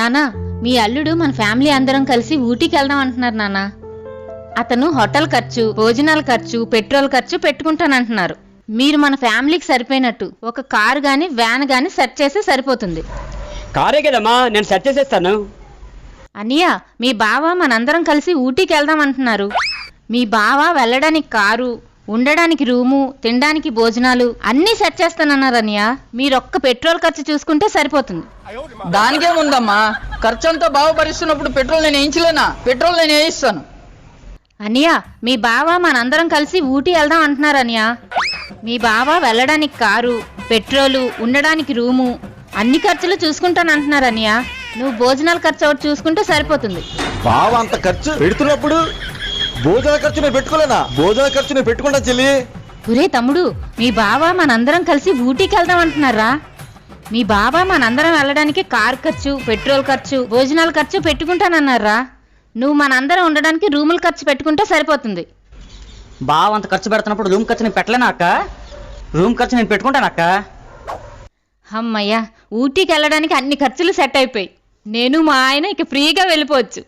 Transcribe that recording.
నానా, మీ అల్లుడు మన ఫ్యామిలీ అందరం కలిసి ఊటీకి వెళ్దాం అంటున్నారు నానా. అతను హోటల్ ఖర్చు, భోజనాల ఖర్చు, పెట్రోల్ ఖర్చు పెట్టుకుంటానంటున్నారు. మీరు మన ఫ్యామిలీకి సరిపోయినట్టు ఒక కారు గాని వ్యాన్ గాని సెట్ చేస్తే సరిపోతుంది. కారే కదమ్మా, నేను సెట్ చేసేస్తాను. అన్నయ్య, మీ బావ మనందరం కలిసి ఊటీకి వెళ్దాం అంటున్నారు. మీ బావ వెళ్ళడానికి కారు, ఉండడానికి రూము, తినడానికి భోజనాలు అన్నీ సెట్ చేస్తానన్నారు అన్నయ్య. మీరొక్క పెట్రోల్ ఖర్చు చూసుకుంటే సరిపోతుంది. దానికేముందమ్మా, ఖర్చు అంతా బావ భరిస్తున్నప్పుడు పెట్రోల్ నేను వేయించలేనా? పెట్రోల్ నేను వేయిస్తాను. అన్నయ్య, మీ బావ మనందరం కలిసి ఊటీ వెళ్దాం అంటున్నారు అన్నయ్య. మీ బావ వెళ్ళడానికి కారు, పెట్రోలు, ఉండడానికి రూము అన్ని ఖర్చులు చూసుకుంటానంటున్నారు అన్నయ్య. నువ్వు భోజనాల ఖర్చు ఒకటి చూసుకుంటే సరిపోతుంది. బావ అంత ఖర్చు పెడుతున్నప్పుడు భోజన ఖర్చు నేను పెట్టుకోలేనా? భోజన ఖర్చు నేను పెట్టుకుంటా చెల్లి. ఒరే తమ్ముడు, మీ బావ మనందరం కలిసి ఊటీకి వెళ్దాం అంటున్నారా? మీ బావ మనందరం వెళ్ళడానికి కార్ ఖర్చు, పెట్రోల్ ఖర్చు, భోజనాల ఖర్చు పెట్టుకుంటానన్నారా? నువ్వు మనందరం ఉండడానికి రూముల ఖర్చు పెట్టుకుంటే సరిపోతుంది. బావ అంత ఖర్చు పెడుతున్నప్పుడు రూమ్ ఖర్చు నేను పెట్టలేనా అక్క? రూమ్ ఖర్చు నేను పెట్టుకుంటాను అక్క. అమ్మయ్యా, ఊటీకి వెళ్ళడానికి అన్ని ఖర్చులు సెట్ అయిపోయి నేను మా ఆయన ఇక ఫ్రీగా వెళ్ళిపోవచ్చు.